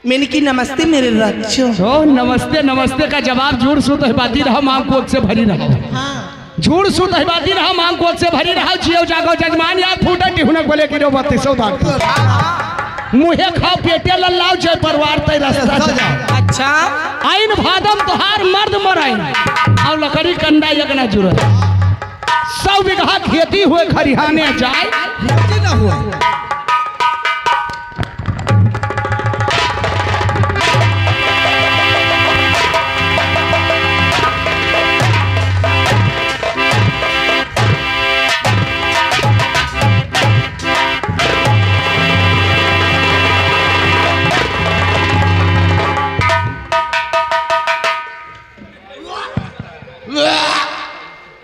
मैंने की नमस्ते मेरे रक्षो। तो नमस्ते नमस्ते का जवाब झूठ सुत बाती रहो, मांग कोट से भरी रहो। हाँ झूठ सुत बाती रहो, मांग कोट से भरी रहो। जियो जागो जजमान याद फूटा टिहुनक बोले कि 3200 दाग मुहे खाओ पेटे लल्लाओ जय परवार तय रास्ता जाओ। अच्छा आइन भादम तोहार मर्द मराइन और लकड़ी कंडा यगना जुरत 100 बीघा खेती हुए खरिहाने जाए ना हुआ।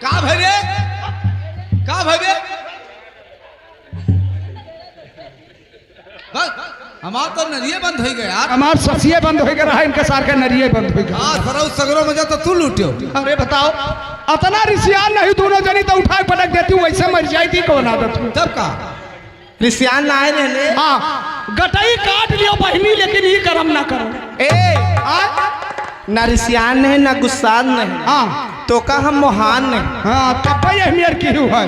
का भरे का भरे हमार तो नरिये बंद हो गए यार। हमार ससिए बंद हो गया, इनके सार के नरिये बंद हो गया। हाँ सरो सगरो मजा तो तू लूटियो। अरे बताओ अतना रिसियान नहीं दोनों जनी तो उठा के पटक देती वैसे मर जाई थी कौन आदत। तब का रिसियान ना है रहने। हाँ गटई काट लियो बहनी, लेकिन ये कर्म ना करो। ना रिसियान नहीं ना गुस्सान नहीं। हाँ तो का हम मोहान नहीं। हाँ तब अहमियत की हुआ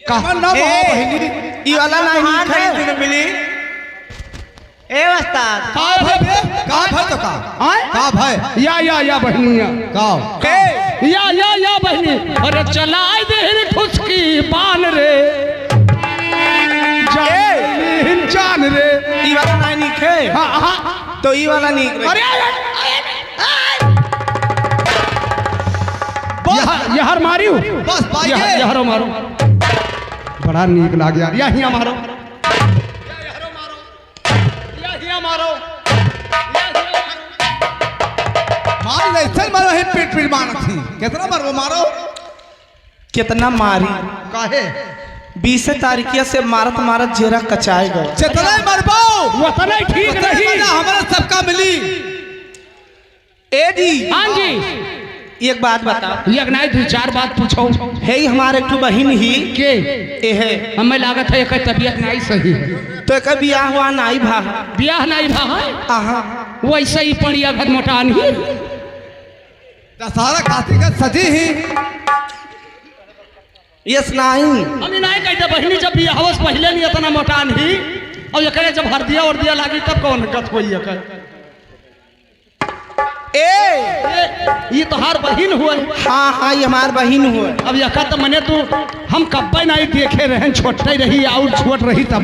मन ना मोह बहिनी। ई वाला नहीं मिली ए उस्ताद का भाई तो का भाई या बहनिया का या बहनी। अरे चलाई दे ठुसकी बान रे जान रे। ई वाला नहीं खे। हाँ तो ई वाला नहीं। अरे यहर मारी बस पाइए यहरो मारो बड़ा नीक लाग यार। यही मारो मारो मार ले चल मारो है पीट पीट मार थी कितना मारो मारो कितना मारी काहे 20 तारीखिया से मारत मारत जेरा कचाए गए। जितना मरबो वतना ठीक नहीं। हमारा सबका मिली। ए जी हाँ जी एक बात बताओ। एक नहीं 2-4 बात पूछो। है हमारे एक बहन ही के ए है हमें लागत है एक तबीयत नहीं सही है तो एक बियाह हुआ नाई भा ब्याह नहीं भा आहा वैसे ही पड़िया घर मोटान ही सारा खाती का सजी ही यस नहीं। हमें नहीं कहते बहनी जब ब्याह पहले नहीं इतना मोटान ही और ये करे जब हरदिया और दिया लागी तब कौन गत हुई है। ये तो हर बहन हुए। हाँ हाँ ये हमार बहन हुए। अब यह तो मने तू हम कब्बे नहीं देखे रहे, छोटे रही और छोट रही तब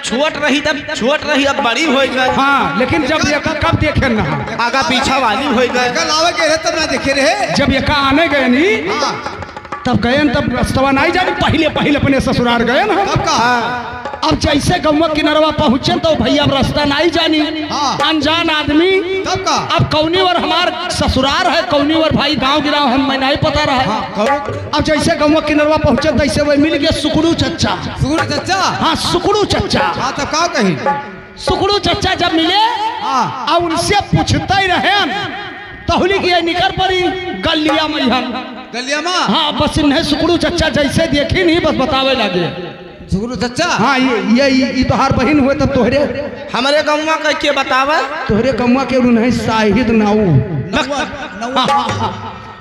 छोट रही अब बड़ी हो गई। हाँ लेकिन जब ये कब देखे ना आगा पीछा वाली हो गए। कल आवे के तब ना देखे रहे। जब ये आने गए नहीं तब गए तब रस्तवा नहीं जाने पहले अपने ससुराल गए ना। तब का अब जैसे गौवा किनरवा पहुंचे तो भैया अब रास्ता नहीं जानी। हाँ। अनजान आदमी तब का अब कौनी और हमार ससुराल है कौनी और भाई गांव गिराव हम नहीं पता रहा। अब जैसे गौवा किनरवा पहुंचे तैसे वही मिल गया सुकड़ू चच्चा। सुगुर चचा हाँ सुकड़ू चच्चा। हाँ तब का कही सुकड़ू चच्चा जब मिले हाँ अब उनसे पूछते ही रहे तहुली की निकर पड़ी गलिया मैहन गलिया माँ हाँ बस इन्हें सुकड़ू चच्चा जैसे देखी नहीं बस बतावे लगे। सुगुर चचा हाँ ये तोहार बहन हुए तब तोहरे हमारे गौवा कह के बतावे तोहरे गम्मा के उन्हें शाहिद नाऊ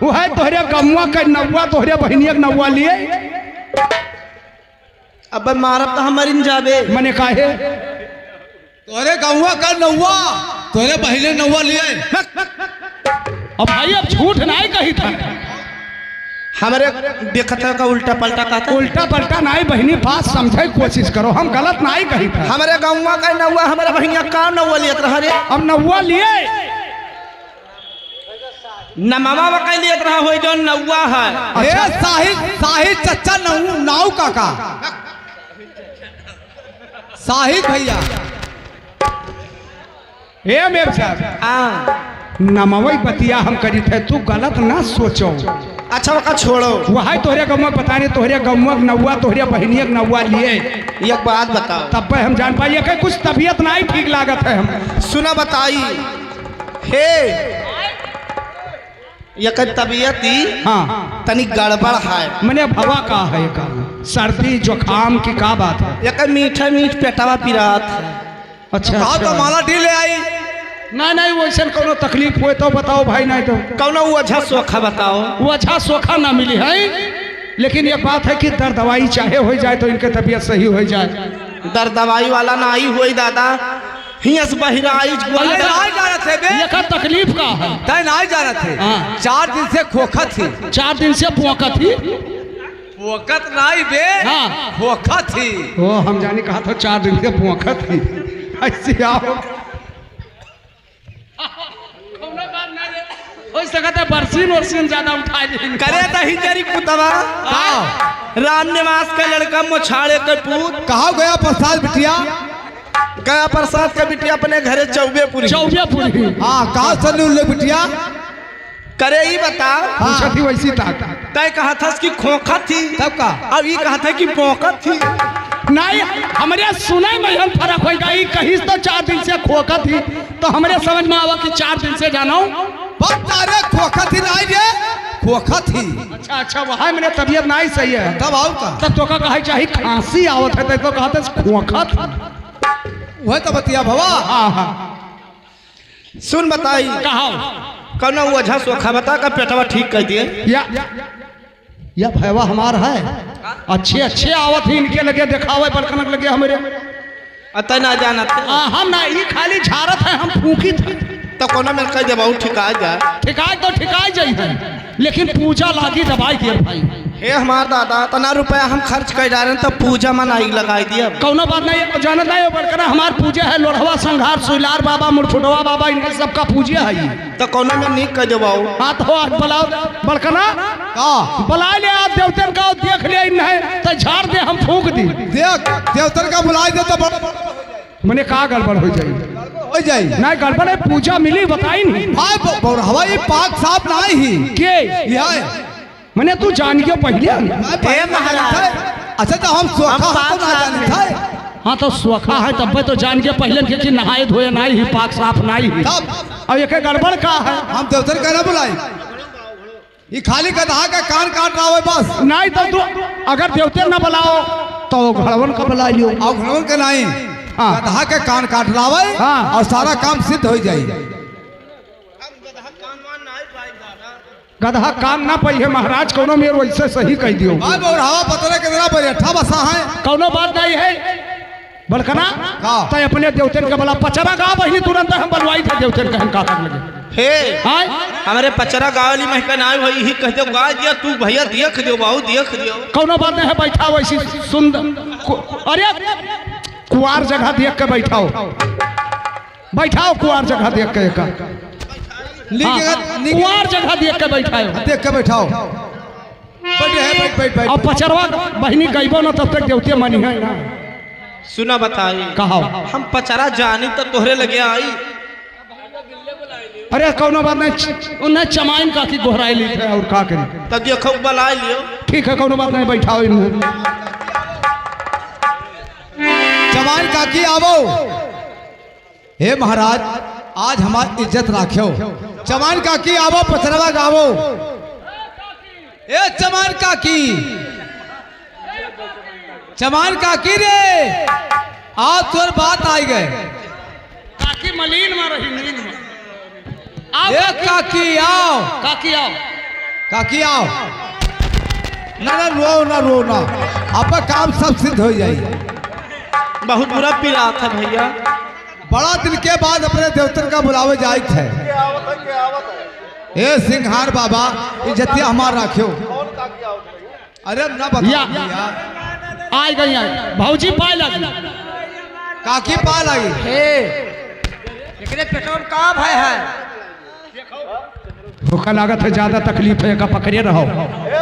वो है तोहरे गम्मा का नौवा तोहरे बहनिया के नौवा लिए। अब मारब तो हमारी जाबे मने काहे तोरे गौवा का नौवा तोरे पहले नौवा लिए। अब भाई अब झूठ नहीं कही था। हमारे देखता का उल्टा पलटा कहता। उल्टा पलटा नहीं बहनी बात समझे कोशिश करो, हम गलत नहीं कही था। हमारे गौवा का नौवा हमारे भैया का नौवा लियत रहा रे। अब नौवा लिए न मामा का लियत रहा हो जो नौवा है। ए साहिद चचा नाऊ काका साहिद भैया हे मेरे साहब हाँ नमवई बतिया हम करी थे तू गलत ना सोचो। अच्छा वका छोड़ो वह तोहरे गम्मा पता नहीं तोहरे गम्मा नौवा तोहरे बहनिया नौवा लिए। एक बात बताओ तब हम जान पाइए कि कुछ तबीयत नहीं ठीक लागत है। हम सुना बताई हे एक तबीयत ही हाँ तनी गड़बड़ है। मैंने भवा का है का सर्दी जुकाम की का बात है। एक मीठा मीठ पेटावा पिरात है। अच्छा कहा तो अच्छा माला डी ले आई। नहीं नहीं वैसे कोनो तकलीफ हुए तो बताओ भाई, नहीं तो कौनो वजह सोखा बताओ। वो अच्छा सोखा ना मिली है, लेकिन ये बात है कि दर्द दवाई चाहे हो जाए तो इनके तबीयत सही हो जाए। दर्द दवाई वाला ना आई हुई दादा, हियस बहिरा आई नहीं जा रहे थे बे, ये का तकलीफ का है? तय नहीं जा रहे थे। हाँ। 4 दिन से खोखा थी। 4 दिन से पोका थी। वक़्त नहीं बे, हाँ। खोखा थी। ओ हम जानी कहा था 4 दिन से पोका थी। ऐसे आओ हो सकता है बरसीन वर्सीन ज्यादा उठा देंगे। करे तो हिजरी कुतवा राम निवास का लड़का मोछाड़े के पूत कहा गया प्रसाद बिटिया? गया प्रसाद का बिटिया अपने घरे चौबेपुरी। चौबेपुरी हाँ, कहा चल उल्ले बिटिया? करे ही बता, पूछा थी वैसी ताक। तय कहा था कि खोखा थी, तब का अब ये कहा था कि पोका थी। नहीं हमारे सुने में हम फर्क हो गई, कहीं तो 4 दिन से खोखा थी तो हमारे समझ में आवा कि 4 दिन से जाना अरे खोखा थी नहीं रे, खोखा थी। अच्छा अच्छा वहाँ मेरे तबीयत नहीं सही है तब आओ का तब तो कहा चाहे खांसी आवत है तो कहा था खोखा था। वह तो बतिया भवा। हाँ हाँ सुन बताई कहा कौनो वजह सोखा बता का पेटवा ठीक कर दिए। या भैया हमार है अच्छे अच्छे आवत ही इनके लगे दिखावे बलकनक लगे हमारे अतः ना जाना हम ना ये खाली झारत है, हम फूकी थे तो कोनो में कह देबा ठिका जा ठिकाए तो ठिकाए जाई है, लेकिन पूजा लागी दवाई के भाई। हे हमार दादा तना रुपया हम खर्च कर डाले तब पूजा में नहीं लगाई दिया। कौनो बात नहीं जानत नहीं बड़कना हमार पूजा है लोढ़वा संघार सुइलार बाबा मुरफुटवा बाबा इनके सबका पूजा है तो कोनो में नहीं कह देबा। हाँ तो आज बुलाओ बड़कना बुला ले आप देवतन का देख ले नहीं तो झाड़ दे हम फूक दी। देख देवतर का बुलाई दे तो मैंने कहा गड़बड़ हो जाए हो जाए नहीं गड़बड़ है, पूजा मिली बताई नहीं भाई हवाई पाक साफ नहीं ही के यह मैंने तू जान के पहले अच्छा तो हम सोखा तो ना जाने थे। हाँ तो सोखा है तब तो जान के पहले कि नहाए धोए नहीं ही पाक साफ नहीं ही तब अब एक गड़बड़ का है। हम देवतर का ना बुलाई, ये खाली गधा का कान काट रहा है बस। नहीं तो तू अगर देवते न बुलाओ तो घड़वन का बुला लियो। और घड़वन का नहीं, हाँ। गधा के कान काट रहा है हाँ। और सारा काम सिद्ध हो जाए। गधा काम ना पही है महाराज, कोनो मेरे वैसे सही कह दियो। भाई और हवा पतरे के जरा बैठा बसा है, कोनो बात नहीं है बड़कना तो अपने देवतन का बोला पचरा गा वही तुरंत हम बनवाई थे देवतन का हम का कर लगे। हे हाँ हमारे पचरा गावली महकन आए भाई यही कह दो गा दिया तू भैया देख दियो बाबू देख दियो। कोनो बात नहीं है बैठा वैसी सुंदर अरे कुआर जगह देख के बैठाओ बैठाओ कुआर जगह देख के का कुआर जगह देख के बैठाओ देख के बैठाओ बैठ बैठ बैठ। और पचरवा बहनी गईबो ना तब तक देवते मनी है ना। सुना बताई कहो हम पचरा जानी तो तोहरे लगे आई। अरे कौनो बात नहीं उन्हें चमाइन का की गोहराई ली थे और का करी तब देखो बुला लियो। ठीक है कौनो बात नहीं बैठाओ इन्हें। जवान काकी आवो। हे महाराज आज हमारी इज्जत राखो। जवान काकी आवो पचरवा गावो। ए जवान काकी जवान काकी रे आज तोर बात आई गए। काकी मलीन में रही नींद में आओ ए काकी आओ काकी आओ काकी आओ। ना ना रो ना रो ना, आपका काम सब सिद्ध हो जाए। बहुत बुरा पीड़ा था भैया, बड़ा दिन के बाद अपने देवतर का बुलावे जाए थे। ए सिंघार बाबा इज्जतिया हमार राखियो। अरे ना बता आई गई आई भौजी पाए लगी काकी पा लगी। का भय है भूखा लागत है ज्यादा तकलीफ है का पकड़े रहो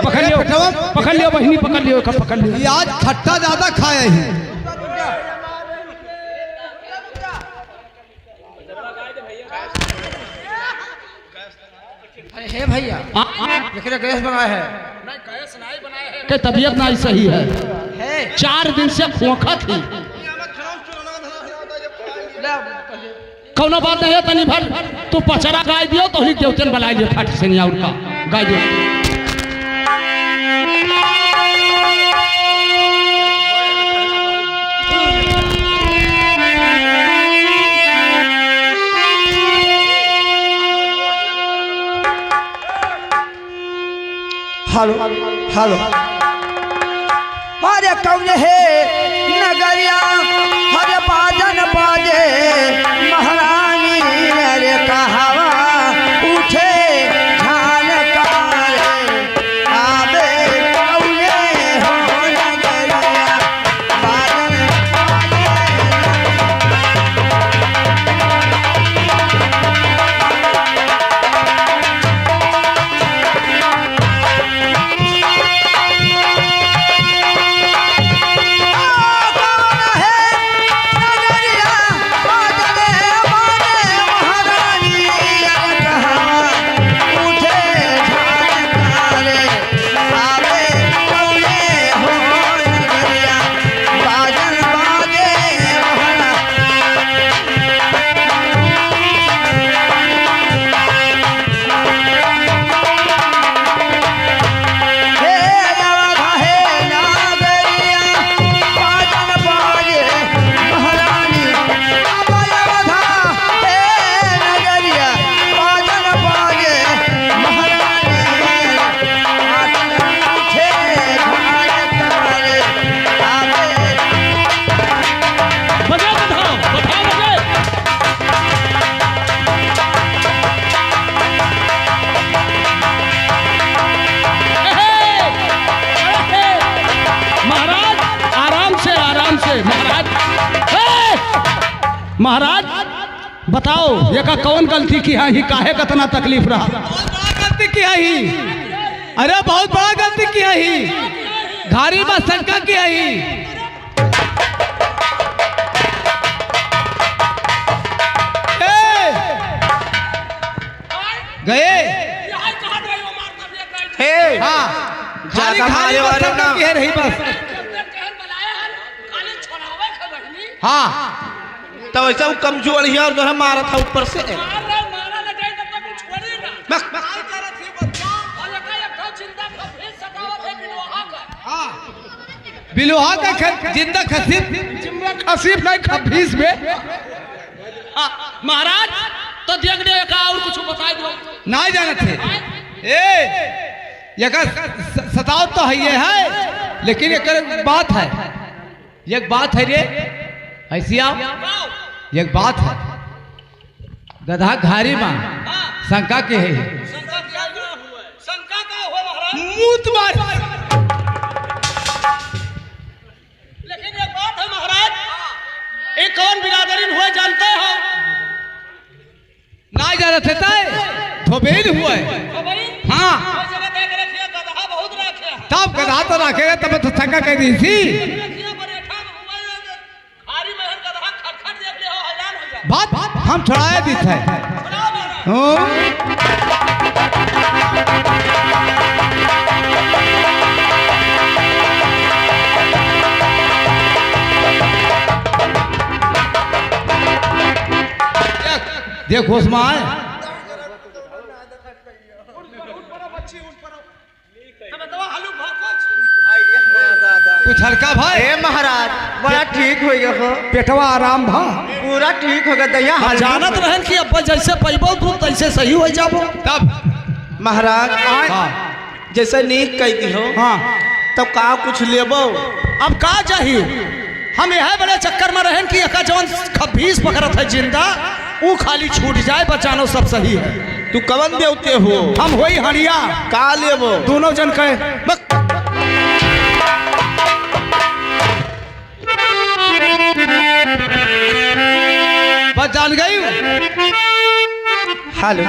पकड़ लियो बहनी पकड़ लियो का पकड़ लियो। ये आज खट्टा ज्यादा खाए ही। अरे हे भैया लेकिन गैस बनाया है के तबीयत ना सही है 4 दिन से खोखा थी। कौनो बात नहीं है तनी भर तू पचरा गाय दियो तो ही देवतन बुला लियो फट से नहीं और का गाय दियो। हेलो हेलो अरे कौन है नगरिया हरे बाजन बाजे महारानी अरे कहावा उठे झालकार आबे कौन हो नगरिया बाजन महाराज बताओ ये का कौन गलती किया ही काहे कतना तकलीफ रहा? गलती किया ही, अरे बहुत बड़ा गलती किया ही, घारी में शंका किया ही। गए हे हाँ ज्यादा घारी मारे में वाले शंका ना। किया रही बस। हाँ तो वैसा वो कमजोर ही और जो मारा था ऊपर से बिलोहा का जिंदा खसीफ खसीफ नहीं खबीस में महाराज तो देख दे का और कुछ बता दो नहीं जाने थे। ये सताव तो है ये है, लेकिन एक बात है, एक बात है रे ऐसिया, एक बात है, गधा घारी माँ शंका के है मूत मार। लेकिन एक बात है महाराज, एक कौन बिरादरीन हुए जानते हो? ना जाना थे धोबेल हुआ है। हाँ तब गधा तो रखेगा तब तो शंका कह दी थी। बात हम छुड़ाया दी थे। देखो उस्मान कुछ हल्का भाई। ए महाराज बड़ा ठीक हो गया हो, पेटवा आराम भा पूरा ठीक हो गया दैया। जानत रहन कि अब जैसे पैबो तू तैसे सही हो जाबो। तब महाराज हाँ जैसे नीक कहती हो हाँ तब का कुछ लेबो? अब का चाहिए? हम यह बड़े चक्कर में रहन कि एका जवन खबीस पकड़त है जिंदा वो खाली छूट जाए, बचानो सब सही है। तू कवन देवते हो? हम होई हड़िया का लेबो? दोनों जन कहे बस जान गई। हेलो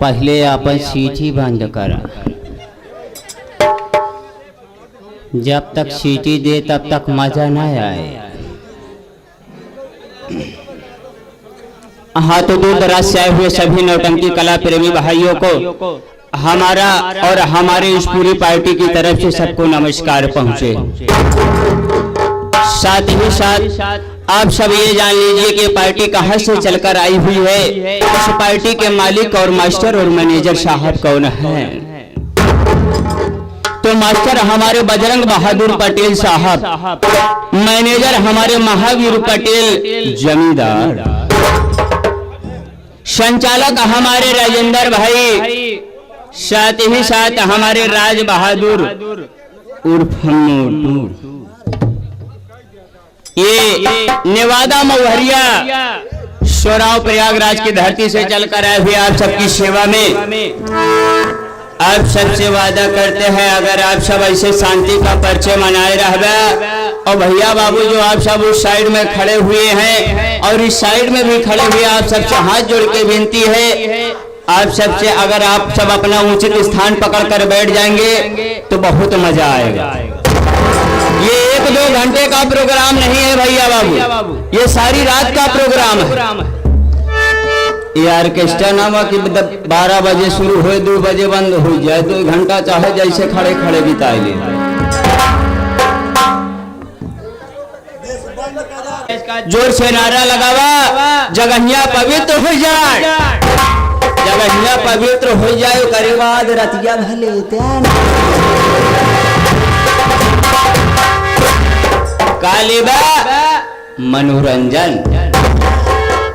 पहले अपन सीटी बंद करा। जब तक सीटी दे तब तक मजा ना आए। हाँ तो दूर दराज से आए हुए सभी नौटंकी कला प्रेमी भाइयों को हमारा और हमारे इस पूरी पार्टी की तरफ से सबको नमस्कार पहुंचे। साथ ही साथ आप सब ये जान लीजिए कि पार्टी कहां से चलकर आई हुई है। इस पार्टी के मालिक और मास्टर और मैनेजर साहब कौन हैं? तो मास्टर हमारे बजरंग बहादुर पटेल साहब, मैनेजर हमारे महावीर पटेल जमींदार, संचालक हमारे राजेंद्र भाई, साथ ही साथ हमारे राज बहादुर उर्फ मोटू। ये नेवादा मवहरिया सोराव प्रयागराज की धरती से चलकर आए हुए आप सबकी सेवा में आप सबसे वादा करते हैं, अगर आप सब ऐसे शांति का परिचय मनाए रहे। और भैया बाबू जो आप सब उस साइड में खड़े हुए हैं और इस साइड में भी खड़े हुए, आप सबसे हाथ जोड़ के विनती है, आप सबसे अगर आप सब अपना उचित स्थान पकड़ कर बैठ जाएंगे तो बहुत मजा आएगा। ये 1-2 घंटे का प्रोग्राम नहीं है भैया बाबू, ये सारी रात का प्रोग्राम है। ये ऑर्केस्ट्रा नामा कि 12 बजे शुरू हो 2 बजे बंद हो जाए, 2 घंटा चाहे जैसे खड़े खड़े बिताए ले। जोर से नारा लगावा, जगहिया पवित्र हो जाए, जगहिया पवित्र हो जाए, करे बाद रतिया भले कालीबा मनोरंजन।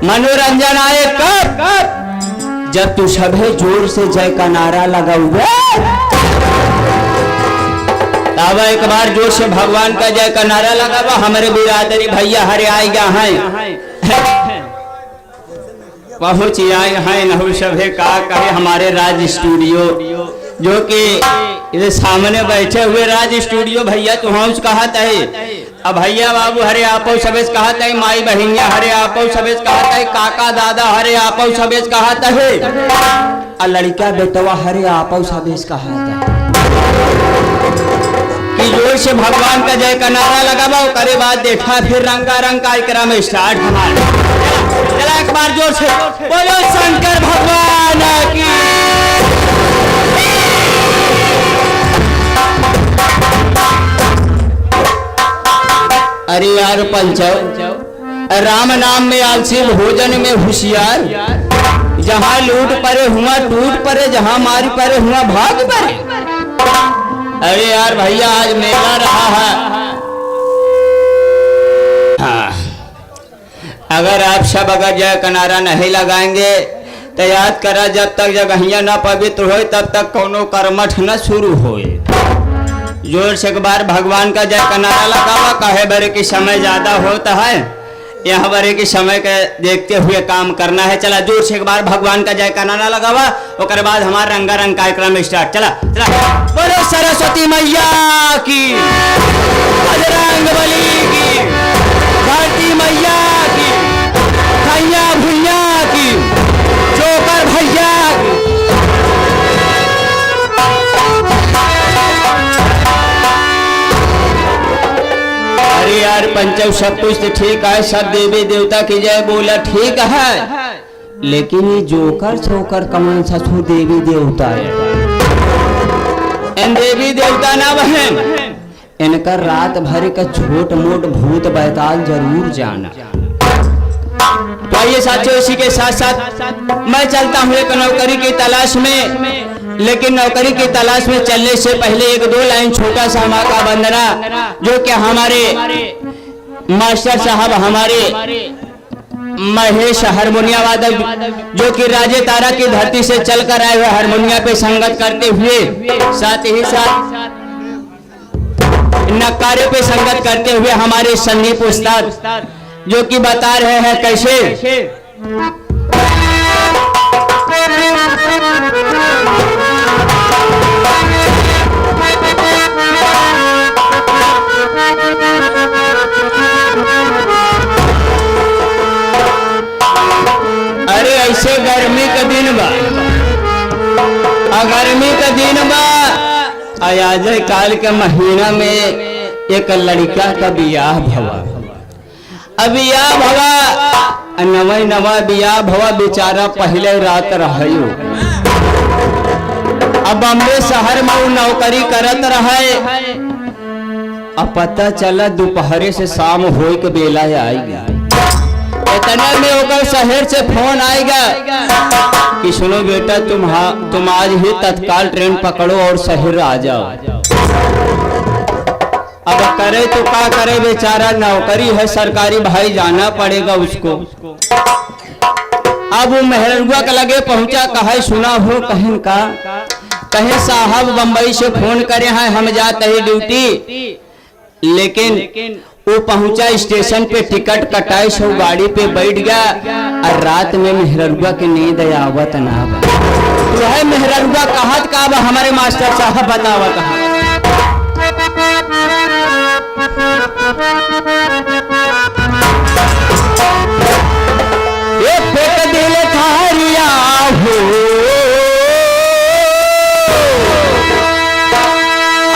मनोरंजन आए कब? जब तू सभे जोर से जय का नारा लगाओगे। तब एक बार जोर से भगवान का जय का नारा लगावा। हमारे बिरादरी भैया हरे आए गया है, पहुंच आए हैं नहु सभे का कहे हमारे राज स्टूडियो, जो कि इधर सामने बैठे हुए राज स्टूडियो भैया तो हम कहत है। अब भैया बाबू हरे आपो सबेज कहत है, माई बहिनिया हरे आपो सबेज कहत है, काका दादा हरे आपो सबेज कहत है, और लड़का बेटवा हरे आपो सबेज कहत है। कि जोर से भगवान का जय का नारा लगावा, करे बाद देखा फिर रंगारंग कार्यक्रम स्टार्ट हमारा। चला एक बार जोर से बोलो शंकर भगवान की। अरे यार पंचव, राम नाम में आलसी, भोजन में होशियार, जहाँ लूट परे हुआ टूट परे, जहाँ मारी परे हुआ भाग परे। अरे यार भैया आज मेला रहा है। हाँ, अगर आप सब अगर जय का नारा नहीं लगाएंगे तो याद करा, जब तक जगहिया न पवित्र हो तब तक कोनो कर्मठ न शुरू होए। जोर से एक बार भगवान का जय का नारा लगावा, कहे बरे की समय ज्यादा होता है, यहाँ बरे की समय के देखते हुए काम करना है। चला जोर से एक बार भगवान का जय का नारा लगावा, उसके बाद हमारा रंगारंग कार्यक्रम स्टार्ट। चला चला बोलो सरस्वती मैया की, बजरंगबली की, धरती मैया की, भैया भैया की, जोकर भैया की। अरे यार पंचव सब कुछ तो ठीक है, सब देवी देवता की जय बोला ठीक है, लेकिन ये जोकर छोकर कमान ससुर देवी देवता है। इन देवी देवता ना बहन, इनका रात भर का छोट मोट भूत बैताल जरूर जाना। तो आइए साथियों, इसी के साथ साथ मैं चलता हूँ एक नौकरी की तलाश में, लेकिन नौकरी की तलाश में चलने से पहले 1-2 लाइन छोटा सा माँ का वंदना, जो कि हमारे मास्टर साहब हमारे महेश हारमोनिया वादक, जो कि राजे तारा की धरती से चलकर आए हुए हारमोनिया पे संगत करते हुए, साथ ही साथ नक्कारे पे संगत करते हुए हमारे संदीप उस्ताद, जो कि बता रहे हैं कैसे। अरे ऐसे गर्मी का दिन बा, गर्मी का दिन बा आज काल के महीना में एक लड़का का बियाह भवा। अब बियाह भवा नवा नवा बियाह भवा बेचारा पहले रात रहो। अब बम्बे शहर में वो नौकरी करत रहे। अब पता चला दोपहरे से शाम हो के बेला आएगा। इतना में होकर शहर से फोन आएगा कि सुनो बेटा तुम आज ही तत्काल ट्रेन पकड़ो और शहर आ जाओ। अब करे तो क्या करे बेचारा नौकरी है सरकारी भाई जाना पड़ेगा उसको। अब वो मेहरुआ के लगे पहुंचा कहे सुना हो कहीं का कहे साहब बम्बई से फोन करे हैं हम जाते ही ड्यूटी। लेकिन वो पहुंचा स्टेशन पे टिकट कटाई सो गाड़ी पे बैठ गया और रात में मेहरुआ की नींद आवत ना तो है मेहरुआ कहत का हमारे मास्टर साहब बतावा कहा ये फेंक दिल थारिया हो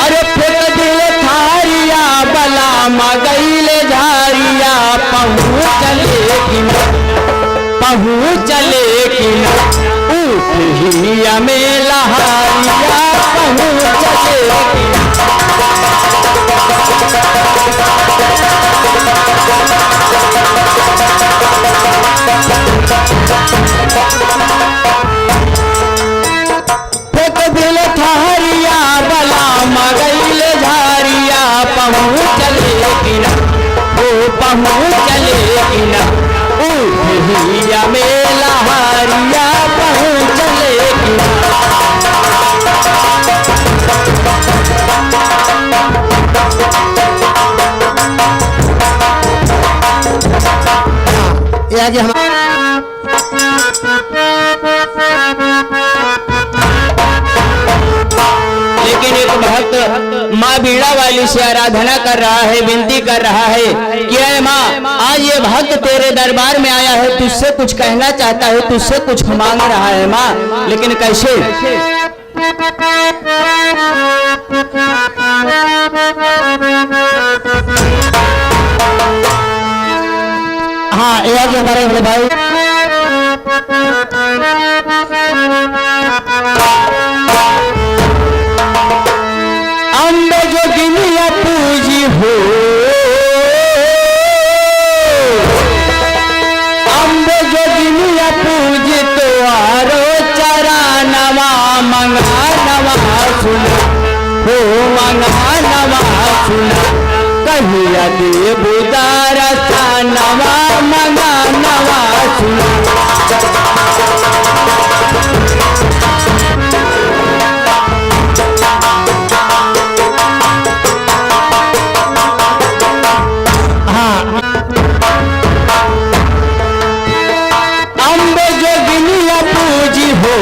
अरे फेंक दिल थारिया बला मगैले झारिया पहुँच लेकिन उठिया में लहारिया पहुँच लेकिन फेंक दिल थारिया बला मगैले झारिया पहुँच लेकिन पहुँच लेकिन उठिया में लहारिया पहुँच लेकिन आज हम लेकिन एक भक्त माँ बीड़ा वाली से आराधना कर रहा है विनती कर रहा है कि अरे माँ आज ये भक्त तेरे दरबार में आया है तुझसे कुछ कहना चाहता है तुझसे कुछ मांग रहा है माँ लेकिन कैसे। हाँ ये आज हमारे बड़े भाई अम्बे जो गिनिया पूजी हो अम्बे जो गिनिया पूजी तो आरो चरा नवा मंगा नवा सुना हो मंगा नवा सुना कहिया दे बुदारा सा नवा मंगा नवा सुना। अम्बे जो गिनिया पूजी हो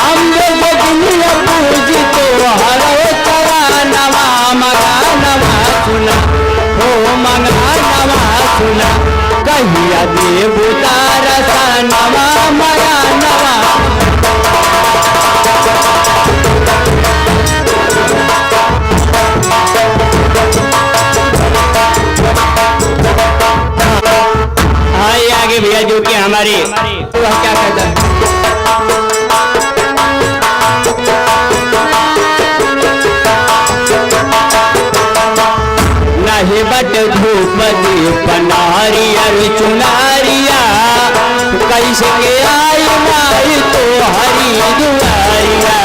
अम्बे जो गिनिया पूजी तो हरो चरा नवा मंगा नवा सुना हो मंगा नवा सुना कहिया दे बुतारा सा नवा मंगा नवा। आगे भैया जो कि हमारी वह क्या कहता है नहीं बट धूप दीप नारिया चुनारिया कैसे के आई माई तो हरी दुआरिया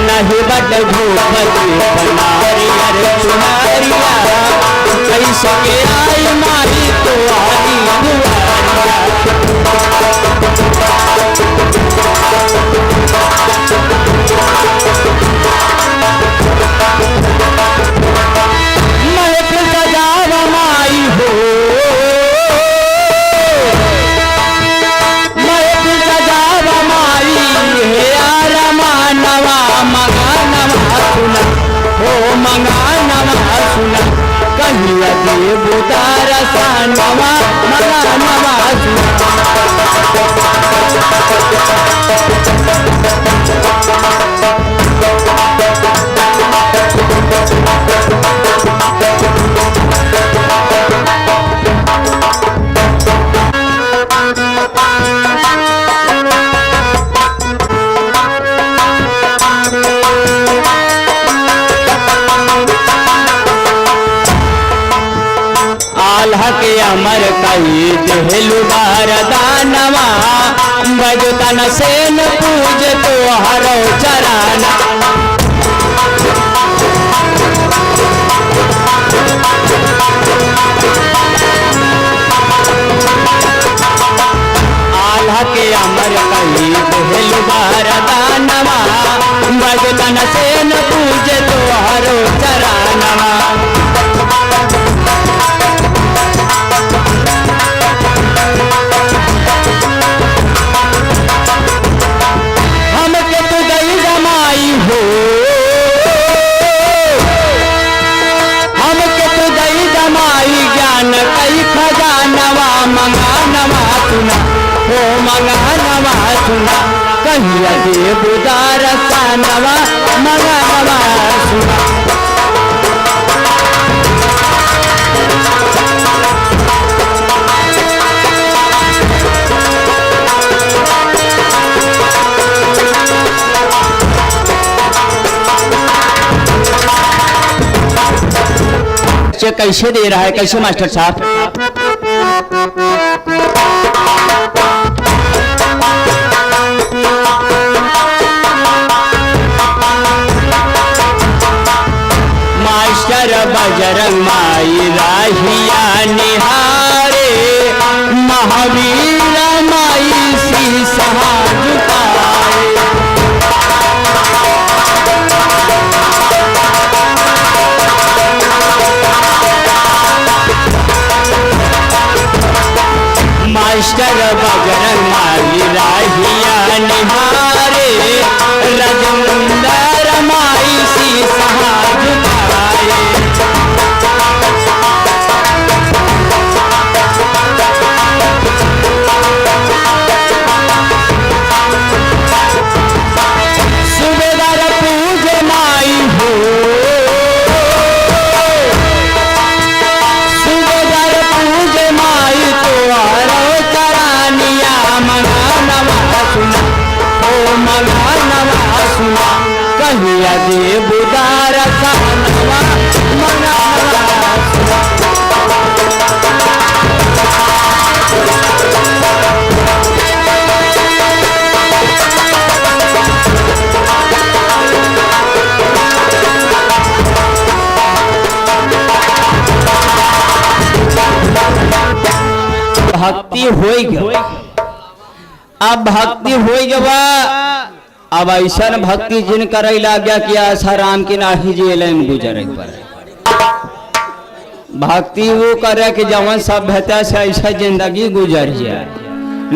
नहीं बट धूप दीप नारिया चुनारिया कैसे के आई माई तो हरी दुआरिया। महफिल सजावा माई हो महफिल सजावा माई हे आरमा नवा मगा नवा मंगा नवा सुना कहिया देव दर्शनवा मंगा नवा सुना। आल्हा के अमर कही देहलु वरदानवा बजतन से न पूज तो हरो चराना। आल्हा के अमर कही देहलु वरदानवा बजतन से न पूज तो हरो चरानवा। मंगा नवा सुना हो मंगा नवा सुना कहिया देव दर्शनवा मंगा नवा सुना। कैसे दे रहा है कैसे मास्टर साहब? मास्टर बजरंग माई राहिया निहारे महावीर माई शीश झुकाए। मास्टर बजरंग माई राहिया निहारे रजमुंदर माई शीश झुकाए। सुबेदार पूज माई हो सुबेदार पूज माई तो चरानिया मंगा नवा सुना ओ मंगा नवा सुना कहिया देव दर्शनवा मंगा नवा सुना। भक्ति हो गया अब भक्ति हो गया अब ऐसा भक्ति जिन करे लग गया कि आशा राम की नाही जी लाइन गुजरे पर भक्ति वो करे कि जवन सभ्यता से ऐसा जिंदगी गुजर जाए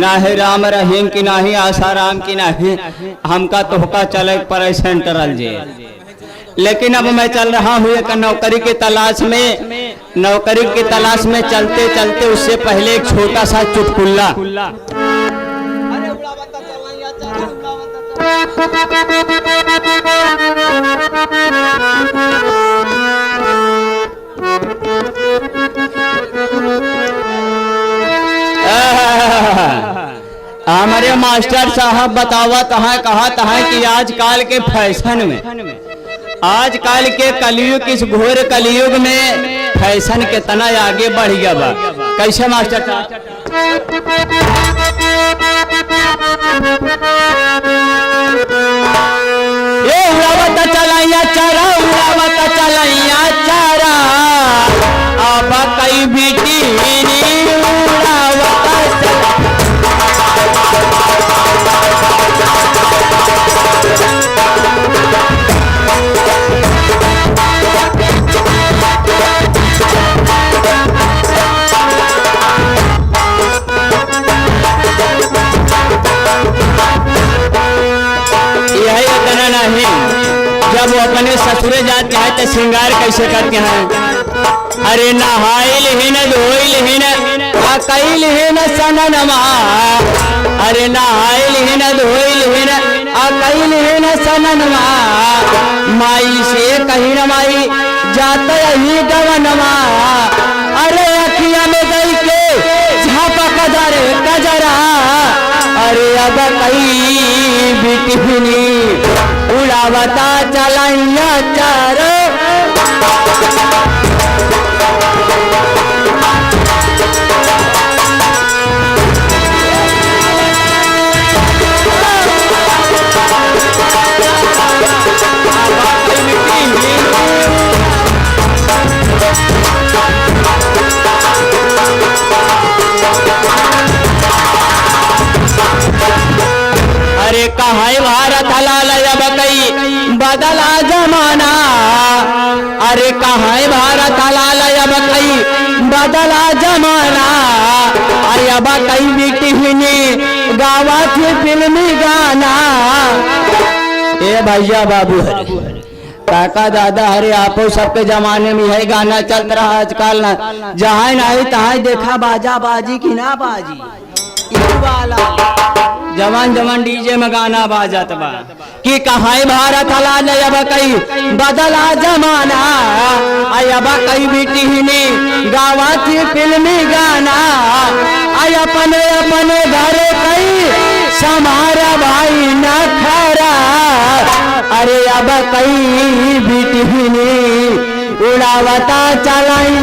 ना है राम रहीम की नाही आशा राम की नाही हमका तोहका चले पर सेंट्रल जेल। लेकिन अब मैं चल रहा हूँ एक नौकरी की तलाश में चलते चलते उससे पहले एक छोटा सा चुटकुल्ला। हमारे मास्टर साहब बतावा कहा कि आजकल के फैशन में आजकल के कलयुग इस घोर कलयुग में फैशन के तना आगे बढ़ गया बा। कैसे मास्टर साहब? ये उड़ावत चलाइया चारा उड़ावत चलाइया चारा अब कई बेटी उड़ावत जब वो अपने ससुरे जाते हैं तो श्रृंगार कैसे करते हैं? अरे नहाइल ही न धोइल ही न अकैल ही न सननमा, अरे नहाइल ही न धोइल ही न अकैल ही न सननमा, माई से कहीं न माई जाते ही गवनमा, अरे अखिया में गई के झापा कदर कजरा, अरे अब कई बिटिहनी उड़ावता चलाइया चारो। अरे कहाई भारत हलाल अब कई बदला जमाना, अरे कहाई भारत हलाल अब कई बदला जमाना, अरे अब कई बिटिहनी गावा थी फिल्मी गाना। ए भैया बाबू काका दादा हरे आपो सबके जमाने में यही गाना चल रहा आजकल ना, जहाँ नहीं तहाँ देखा बाजा बाजी की ना बाजी, ई वाला जवान जवान डीजे में गाना बाजत बा कि कहाई भारत हलाल अब कई बदला जमाना, अब कई बिटिहनी गावा थी फिल्मी गाना, अपने अपने घरे कई समारा भाई न खरा, अरे अब कई बिटिहनी उड़ावता चलाई